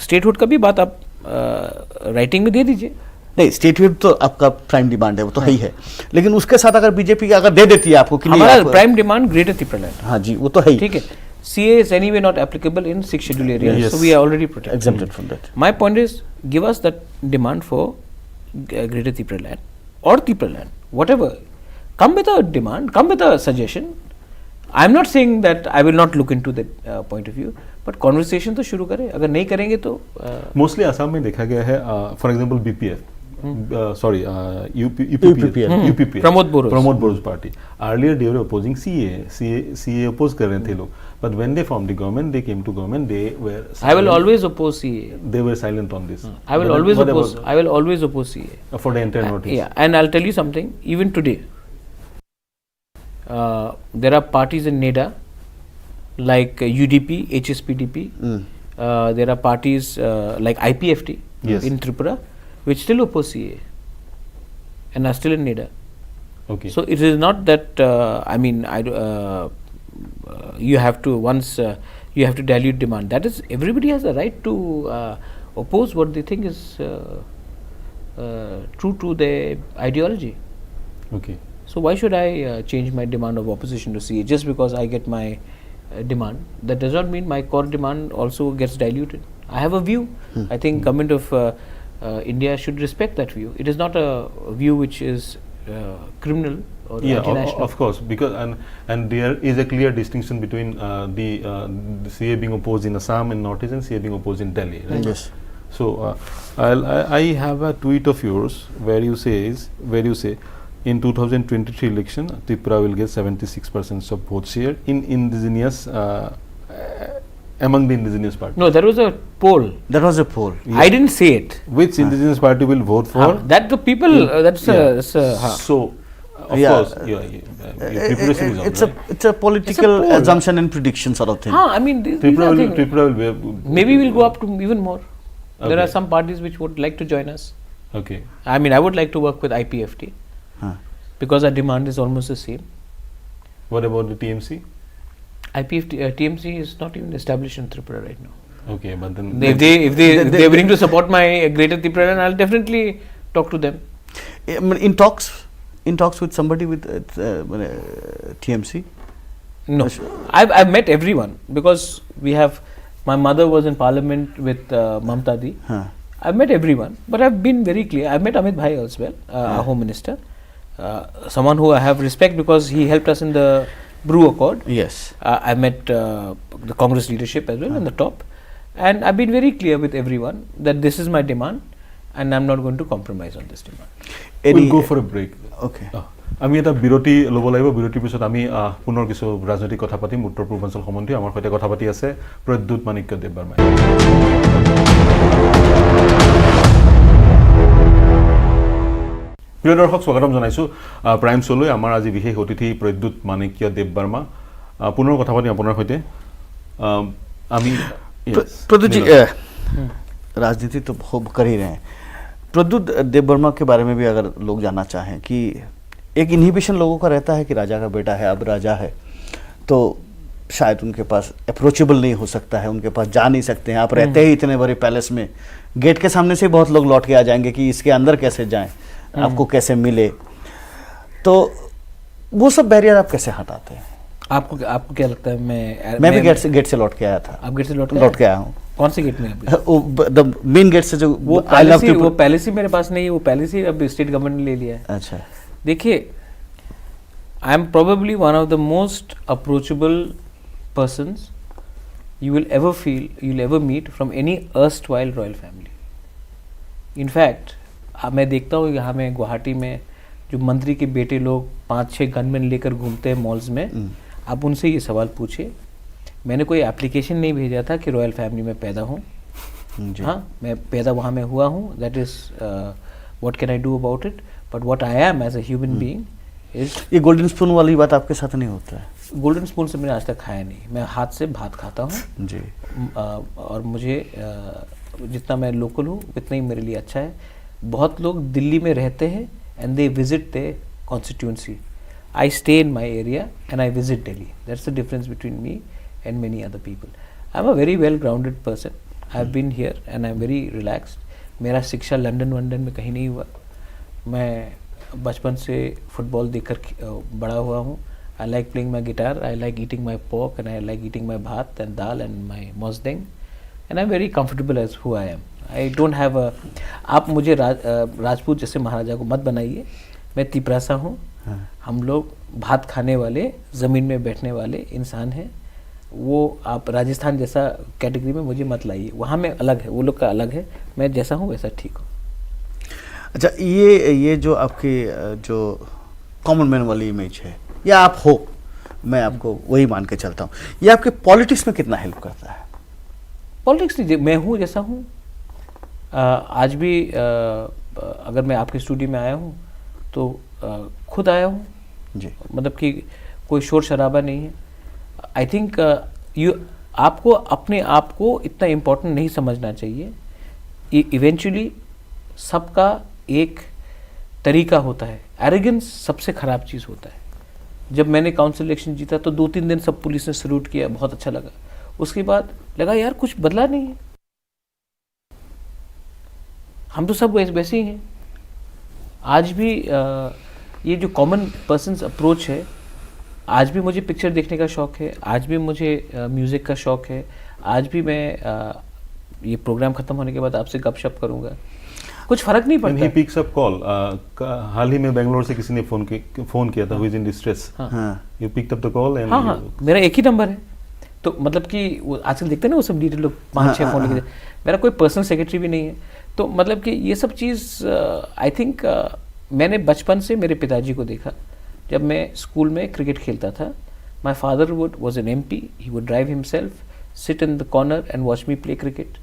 स्टेटहुड का भी बात आप राइटिंग में दे दीजिए. नहीं, स्टेटहुड तो आपका प्राइम डिमांड है, वो तो है ही है. लेकिन उसके साथ अगर बीजेपी अगर दे देती है आपको कि नहीं, हमारा prime demand greater Tripura land. हाँ जी, वो तो है ही. ठीक है. CA is anyway not applicable in 6 scheduled areas, Yes. so we are already protected. Exempted from that. My point is, give us that demand for greater Tripura land or Tripura land, whatever. Come with a demand, come with a suggestion. I am not saying that I will not look into that point of view, but conversation तो शुरू करें. अगर नहीं करेंगे तो mostly Assam में देखा गया है. For example BPF, sorry, UPPL, Pramod Boros party. Earlier they were opposing CA oppose कर रहे थे लोग. But when they formed the government, they came to government, they were silent. I will always oppose CA. They were silent on this. I will always oppose. I will always oppose CA. For the entire notice. Yeah, and I'll tell you something. Even today, there are parties in NEDA like UDP, HSPDP. There are parties like IPFT in Tripura, which still oppose CA and are still in NEDA. Okay. So it is not that I mean you have to you have to dilute demand. That is, everybody has a right to oppose what they think is true to their ideology. Okay. So why should I change my demand of opposition to CA just because I get my demand? That does not mean my core demand also gets diluted. I have a view. I think government of India should respect that view. It is not a view which is criminal or Yeah, anti-national. of course, because and there is a clear distinction between the CA being opposed in Assam in Northeast and CA being opposed in Delhi, right? Yes. So I have a tweet of yours where you say in 2023 election Tripura will get 76% of vote share in indigenous among the indigenous parties. No, there was a poll. That was a poll. I didn't say it. Which indigenous party will vote for? That the people. That's Yeah. a. So of Yeah. course, your preparation is on, It's a right? it's a political poll. assumption and prediction sort of thing. I mean, these Tripura are will, things. Tripura will be Maybe we'll go up to even more. There Okay. are some parties which would like to join us. Okay. I mean, I would like to work with IPFT Huh. because our demand is almost the same. What about the TMC? IPFT, TMC is not even established in Tripura right now. Okay, but then If they're willing to support my greater Tripura, then I'll definitely talk to them. I mean, in talks with somebody with TMC. No, I've met everyone because we have. My mother was in Parliament with Mamta Di. Huh. I've met everyone, but I've been very clear. I've met Amit Bhai as well, our Home Minister, someone who I have respect because he helped us in the Brew Accord. Yes. I met the Congress leadership as well on the top, and I've been very clear with everyone that this is my demand, and I'm not going to compromise on this demand. we'll go for a break. Okay. আমি এটা বিৰতি ল'ব লাগিব বিৰতিৰ পিছত আমি পুনৰ কিছু ৰাজনৈতিক কথা পাতিম উত্তৰ পূৰ্বাঞ্চল সম্বন্ধে আমাৰ সৈতে কথা পাতি আছে প্ৰদ্যুৎ মাণিক্য দেৱবৰ্মাই প্ৰিয় দৰ্শক স্বাগতম জনাইছো প্ৰাইম শ্ব'লৈ আমাৰ আজি বিশেষ অতিথি প্ৰদ্যুৎ মাণিক্য দেৱবৰ্মা পুনৰ কথা পাতিম আপোনাৰ সৈতে আমি प्रद्युत जी राजनीति तो खूब कर ही रहे हैं प्रद्युत देवबर्मा के बारे में भी अगर लोग जानना चाहें कि एक इनहिबिशन लोगों का रहता है कि राजा का बेटा है अब राजा है तो शायद उनके पास अप्रोचेबल नहीं हो सकता है उनके पास जा नहीं सकते हैं आप रहते ही इतने बड़े पैलेस में गेट के सामने से बहुत लोग लौट के आ जाएंगे कि इसके अंदर कैसे जाएं आपको कैसे मिले तो वो सब बैरियर आप कैसे हटाते हैं आपको क्या लगता है मैं भी गेट से लौट के आया था आप गेट से लौट के आया हूँ कौन से गेट में आप द मेन गेट से जो वो पैलेस ही मेरे पास नहीं है वो पैलेस ही अब स्टेट गवर्नमेंट ने ले लिया है अच्छा देखिए I am probably one of the most approachable persons you will ever meet from any erstwhile royal family. In fact, मैं देखता हूँ यहाँ में गुवाहाटी में जो मंत्री के बेटे लोग 5-6 गनमैन लेकर घूमते हैं मॉल्स में आप उनसे ये सवाल पूछिए मैंने कोई एप्लीकेशन नहीं भेजा था कि रॉयल फैमिली में पैदा हूँ हाँ मैं पैदा वहाँ में हुआ हूँ that is what can I do about it but what I am as a human being is ये गोल्डन स्पून वाली बात आपके साथ नहीं होता है गोल्डन स्पून से मैंने आज तक खाया नहीं मैं हाथ से भात खाता हूँ जी और मुझे जितना मैं लोकल हूँ उतना ही मेरे लिए अच्छा है बहुत लोग दिल्ली में रहते हैं and they visit the constituency I stay in my area and I visit Delhi that's the difference between me and many other people I am a very well grounded person I have been here and I am very relaxed मेरा शिक्षा London वंडन में कहीं नहीं हुआ मैं बचपन से football देखकर बड़ा हुआ हूँ I like playing my guitar, I like eating my pork and I like eating my bhat and dal and my mosdeng and I'm very comfortable as who I am. I don't have a आप मुझे राजपूत जैसे महाराजा को मत बनाइए मैं तिपरासा हूँ हम लोग भात खाने वाले ज़मीन में बैठने वाले इंसान हैं वो आप राजस्थान जैसा कैटेगरी में मुझे मत लाइए वहाँ में अलग है वो लोग का अलग है मैं जैसा हूँ वैसा ठीक हूँ अच्छा ये जो आपकी जो कॉमन मैन वाली इमेज है या आप हो मैं आपको वही मान के चलता हूँ ये आपके पॉलिटिक्स में कितना हेल्प करता है पॉलिटिक्स नहीं मैं हूँ जैसा हूँ आज भी अगर मैं आपके स्टूडियो में आया हूँ तो खुद आया हूँ जी मतलब कि कोई शोर शराबा नहीं है आई थिंक आपको अपने आप को इतना इम्पोर्टेंट नहीं समझना चाहिए इवेंचुअली सबका एक तरीका होता है एरोगेंस सबसे ख़राब चीज़ होता है जब मैंने काउंसिल इलेक्शन जीता तो 2-3 दिन सब पुलिस ने सल्यूट किया बहुत अच्छा लगा उसके बाद लगा यार कुछ बदला नहीं है हम तो सब वैसे ही हैं आज भी ये जो कॉमन पर्सन्स अप्रोच है आज भी मुझे पिक्चर देखने का शौक़ है आज भी मुझे म्यूज़िक का शौक़ है आज भी मैं ये प्रोग्राम खत्म होने के बाद आपसे गपशप करूंगा, कुछ फर्क नहीं When पड़ता he picks up call, हाल ही में बेंगलोर से किसी ने फोन किया था, who is in distress. You picked up the call and हाँ हाँ, मेरा एक ही नंबर है, तो मतलब कि वो आजकल देखते हैं ना वो सब डिटेल लोग 5-6 फोन लिखे, मेरा कोई पर्सनल सेक्रेटरी भी नहीं है, तो मतलब कि ये सब चीज़ आई थिंक मैंने बचपन से मेरे पिताजी को देखा। जब मैं स्कूल में क्रिकेट खेलता था, my father was an MP, he would drive himself, sit in the corner and watch me play cricket.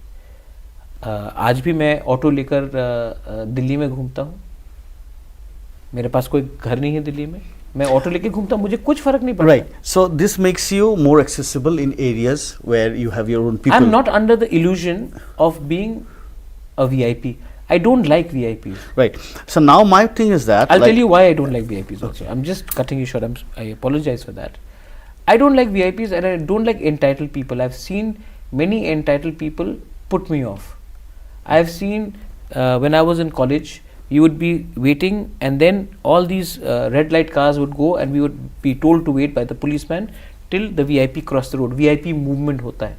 आज भी मैं ऑटो लेकर दिल्ली में घूमता हूँ, मेरे पास कोई घर नहीं है दिल्ली में, मैं ऑटो लेके घूमता हूँ, मुझे कुछ फर्क नहीं पड़ता। Right. So this makes you more accessible in areas where you have your own people. I'm not under the illusion of being a VIP. I don't like VIPs. Right. So now my thing is that I'll tell you why I don't like VIPs also. I'm just cutting you short. I apologize for that. I don't like VIPs and I don't like entitled people. I've seen many entitled people put me off. I've seen when I was in college, you would be waiting and then all these red light cars would go and we would be told to wait by the policeman till the VIP cross the road. VIP movement होता है.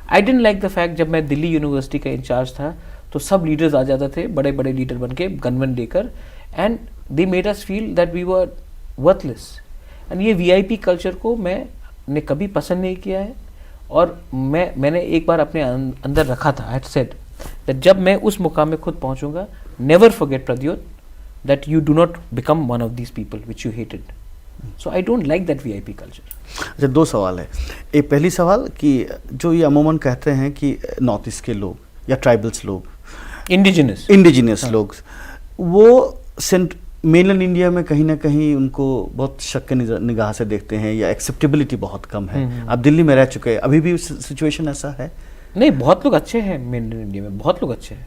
I didn't like the fact जब मैं Delhi university का in charge था तो सब leaders आ जाते थे, बड़े बड़े लीडर बन के गनमैन लेकर, and they made us feel that we were worthless. And ये VIP कल्चर को मैंने कभी पसंद नहीं किया है, और मैंने एक बार अपने अंदर रखा था, आई हैड सेड दैट जब मैं उस मुकाम में खुद पहुंचूंगा, never forget Pradyot that you do not become one of these people which you hated. So I don't like that VIP culture. अच्छा, दो सवाल है। एक पहली सवाल कि जो ये अमूमन कहते हैं कि नॉर्थ ईस्ट के लोग या ट्राइबल्स लोग, इंडिजिनियस लोग, वो मेनलैंड इंडिया में कहीं ना कहीं उनको बहुत शक के निगाह से देखते हैं या एक्सेप्टेबिलिटी बहुत कम है। आप दिल्ली में रह चुके हैं, अभी भी सिचुएशन ऐसा है? नहीं, बहुत लोग अच्छे हैं मेनलैंड इंडिया में, बहुत लोग अच्छे हैं,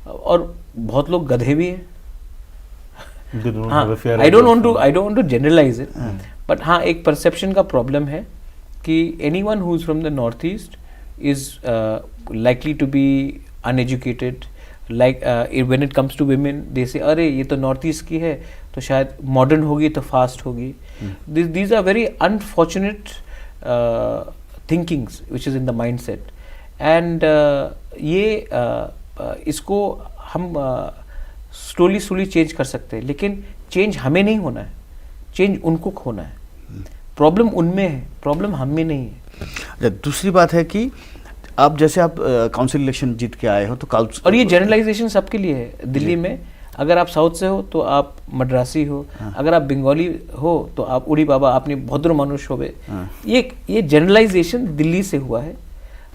और बहुत लोग गधे भी हैं। I don't want to generalize it, but हाँ, एक परसेप्शन का प्रॉब्लम है कि anyone who is from the north east is likely to be uneducated. Like when it comes to women they say अरे ये तो नॉर्थ ईस्ट की है तो शायद मॉडर्न होगी तो फास्ट होगी। These are very unfortunate thinkings which is in the mind set, and इसको हम स्लोली चेंज कर सकते हैं, लेकिन चेंज हमें नहीं होना है, चेंज उनको होना है। प्रॉब्लम उनमें है, प्रॉब्लम हम में नहीं है। दूसरी बात है कि आप जैसे आप काउंसिल इलेक्शन जीत के आए हो तो और ये जनरलाइजेशन सबके लिए है। दिल्ली में अगर आप साउथ से हो तो आप मद्रासी हो, अगर आप बंगाली हो तो आप उड़ी बाबा, आपने भद्र मनुष्य हो गए। ये जनरलाइजेशन दिल्ली से हुआ है।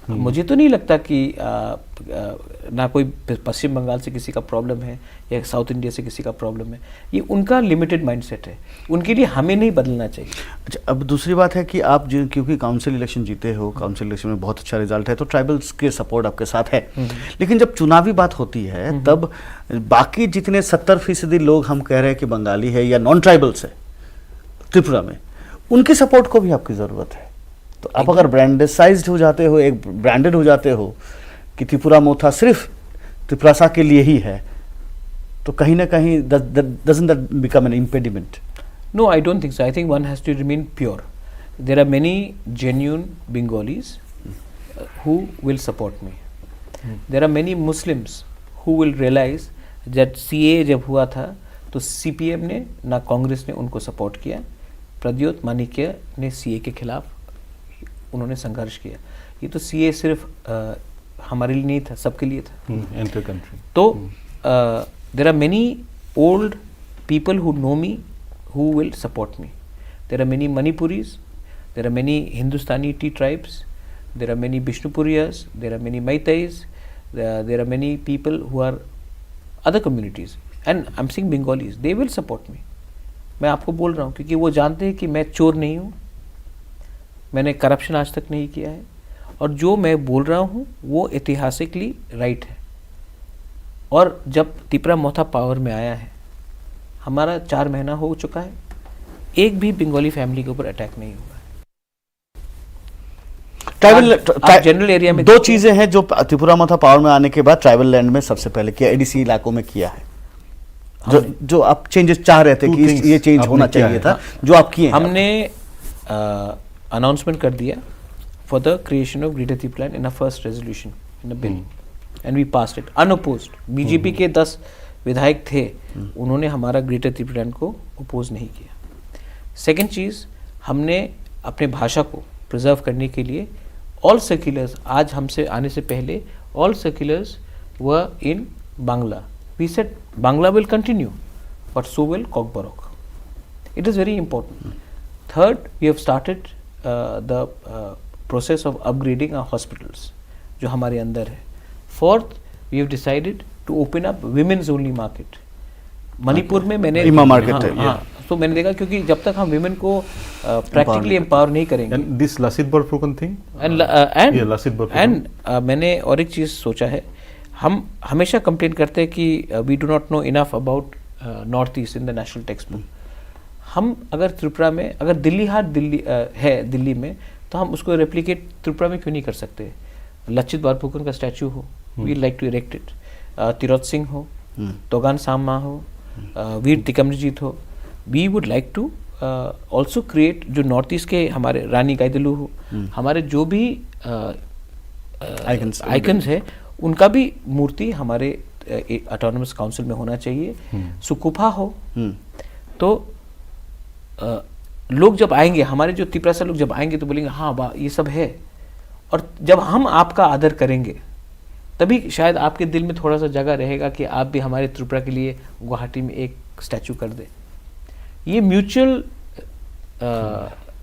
मुझे तो नहीं लगता कि ना कोई पश्चिम बंगाल से किसी का प्रॉब्लम है या साउथ इंडिया से किसी का प्रॉब्लम है। ये उनका लिमिटेड माइंडसेट है, उनके लिए हमें नहीं बदलना चाहिए। अच्छा, अब दूसरी बात है कि आप जो क्योंकि काउंसिल इलेक्शन जीते हो, काउंसिल इलेक्शन में बहुत अच्छा रिजल्ट है, तो ट्राइबल्स के सपोर्ट आपके साथ है, लेकिन जब चुनावी बात होती है तब बाकी जितने 70% लोग हम कह रहे हैं कि बंगाली है या नॉन ट्राइबल्स है त्रिपुरा में, उनके सपोर्ट को भी आपकी ज़रूरत है। तो आप अगर ब्रांडेसाइज्ड हो जाते हो, एक ब्रांडेड हो जाते हो कि त्रिपुरा मोथा सिर्फ त्रिपुरासा के लिए ही है, तो कहीं ना कहीं doesn't that become an impediment? No, I don't think so. I think one has to remain pure. There are many genuine Bengalis who will support me. There are many Muslims who will realize that CA जब हुआ था तो CPM ने ना कांग्रेस ने उनको support किया। प्रद्योत मानिक्य ने CA के खिलाफ उन्होंने संघर्ष किया। ये तो CA सिर्फ हमारे लिए नहीं था, सबके लिए था, एंटर कंट्री। तो there are many old people who know me who will support me. There are many Manipuris, there are many Hindustani tea tribes, there are many Bishnupuriyas, there are many Maitais, there are many people who are other communities, and I'm saying Bengalis, they will support me. मैं आपको बोल रहा हूँ क्योंकि वो जानते हैं कि मैं चोर नहीं हूँ, मैंने करप्शन आज तक नहीं किया है, और जो मैं बोल रहा हूँ वो ऐतिहासिकली राइट है। और जब त्रिपुरा मोथा पावर में आया है, हमारा 4 महीना हो चुका है, एक भी बंगाली फैमिली के ऊपर अटैक नहीं हुआ है। जनरल एरिया में 2 चीजें हैं जो त्रिपुरा मोथा पावर में आने के बाद ट्राइबल लैंड में सबसे पहले किया, ADC इलाकों में किया है, जो आप चेंजेस चाह रहे थे कि ये चेंज होना चाहिए था, जो आप किए। हमने अनाउंसमेंट कर दिया for the creation of greater Tripura in a first resolution in a bill and we passed it unopposed. BJP के 10 विधायक थे, उन्होंने हमारा ग्रेटर त्रिपुरालैंड को अपोज नहीं किया. सेकेंड चीज़, हमने अपने भाषा को प्रिजर्व करने के लिए ऑल सर्कुलर्स, आज हमसे आने से पहले all circulars were in Bangla. We said Bangla will continue but so will Kokborok. It is very important. Third, we have started the process of upgrading our hospitals, जो हमारे अंदर है. Fourth, we have decided to open up women's only market. Manipur में मैंने इमा market है, हाँ, तो मैंने देखा क्योंकि जब तक हम women को practically empower नहीं करेंगे. And this Lasit Borphukan thing? And Lasit Borphukan. मैंने और एक चीज़ सोचा है. हम हमेशा कंप्लेन करते हैं कि we do not know enough about north east in the national text book. हम अगर त्रिपुरा में, अगर दिल्ली हाट है दिल्ली में, तो हम उसको रेप्लिकेट त्रिपुरा में क्यों नहीं कर सकते? लचित बरफुकन का स्टैचू हो, we like to erect it. Tirot Singh हो, तोगान सामा हो, वीर तिकमजीत हो, we would like to also create जो नॉर्थ ईस्ट के हमारे रानी गाइदलू हो, हमारे जो भी आइकन्स है, उनका भी मूर्ति हमारे ऑटोनमस काउंसिल में होना चाहिए. सुकुफा हो, तो लोग जब आएंगे, हमारे जो त्रिपुरा से लोग जब आएंगे तो बोलेंगे हाँ वाह ये सब है. और जब हम आपका आदर करेंगे तभी शायद आपके दिल में थोड़ा सा जगह रहेगा कि आप भी हमारे त्रिपुरा के लिए गुवाहाटी में एक स्टैचू कर दे. ये म्यूचुअल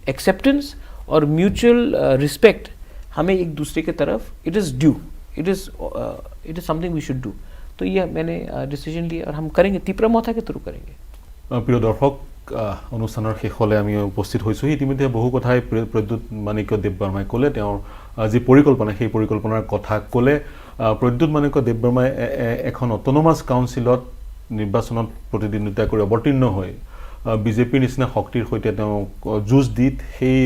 एक्सेप्टेंस और म्यूचुअल रिस्पेक्ट हमें एक दूसरे के तरफ, it is due, it is something we should do. तो ये मैंने डिसीजन लिया और हम करेंगे, त्रिपुरा मथा के थ्रू करेंगे. প্ৰিয় দৰ্শক, অনুষ্ঠানৰ শেষলৈ আমি উপস্থিত হৈছোঁ. ইতিমধ্যে বহু কথাই প্ৰদ্যুৎ মাণিক্য দেৱবৰ্মাই ক'লে. তেওঁৰ যি পৰিকল্পনা, সেই পৰিকল্পনাৰ কথা ক'লে. প্ৰদ্যুৎ মাণিক্য দেৱবৰ্মাই এখন অট'নমাছ কাউন্সিলত নিৰ্বাচনত প্ৰতিদ্বন্দ্বিতা কৰি অৱতীৰ্ণ হৈ বিজেপিৰ নিচিনা শক্তিৰ সৈতে তেওঁ যুঁজ দি, সেই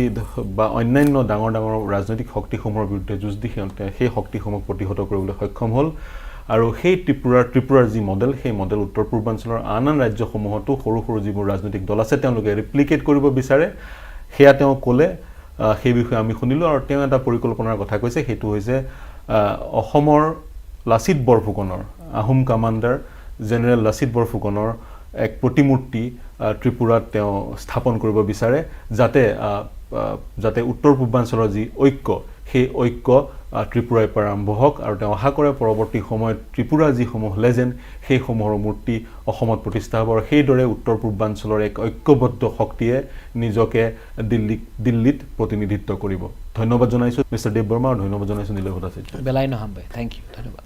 বা অন্যান্য ডাঙৰ ডাঙৰ ৰাজনৈতিক শক্তিসমূহৰ বিৰুদ্ধে যুঁজ দি সেই শক্তিসমূহক প্ৰতিহত কৰিবলৈ সক্ষম হ'ল. আৰু সেই ত্ৰিপুৰাৰ যি মডেল, সেই মডেল উত্তৰ পূৰ্বাঞ্চলৰ আন আন ৰাজ্যসমূহতো সৰু সৰু যিবোৰ ৰাজনৈতিক দল আছে তেওঁলোকে ৰিপ্লিকেট কৰিব বিচাৰে. সেয়া তেওঁ ক'লে, সেই বিষয়ে আমি শুনিলোঁ. আৰু তেওঁ এটা পৰিকল্পনাৰ কথা কৈছে, সেইটো হৈছে অসমৰ লাচিত বৰফুকনৰ, আহোম কামাণ্ডাৰ জেনেৰেল লাচিত বৰফুকনৰ এক প্ৰতিমূৰ্তি ত্ৰিপুৰাত তেওঁ স্থাপন কৰিব বিচাৰে, যাতে উত্তৰ পূৰ্বাঞ্চলৰ যি ঐক্য, সেই ঐক্য ত্ৰিপুৰাৰ পৰা আৰম্ভ হওক. আৰু তেওঁ আশা কৰে পৰৱৰ্তী সময়ত ত্ৰিপুৰাৰ যিসমূহ লেজেণ্ড, সেইসমূহৰ মূৰ্তি অসমত প্ৰতিষ্ঠা হ'ব. আৰু সেইদৰে উত্তৰ পূৰ্বাঞ্চলৰ এক ঐক্যবদ্ধ শক্তিয়ে নিজকে দিল্লীত প্ৰতিনিধিত্ব কৰিব. ধন্যবাদ জনাইছোঁ মিষ্টাৰ দেৱবৰ্মা, আৰু ধন্যবাদ জনাইছোঁ নীলয় ভট্টাচাৰ্য. বেলাই নহম ভাই, থেংক ইউ, ধন্যবাদ.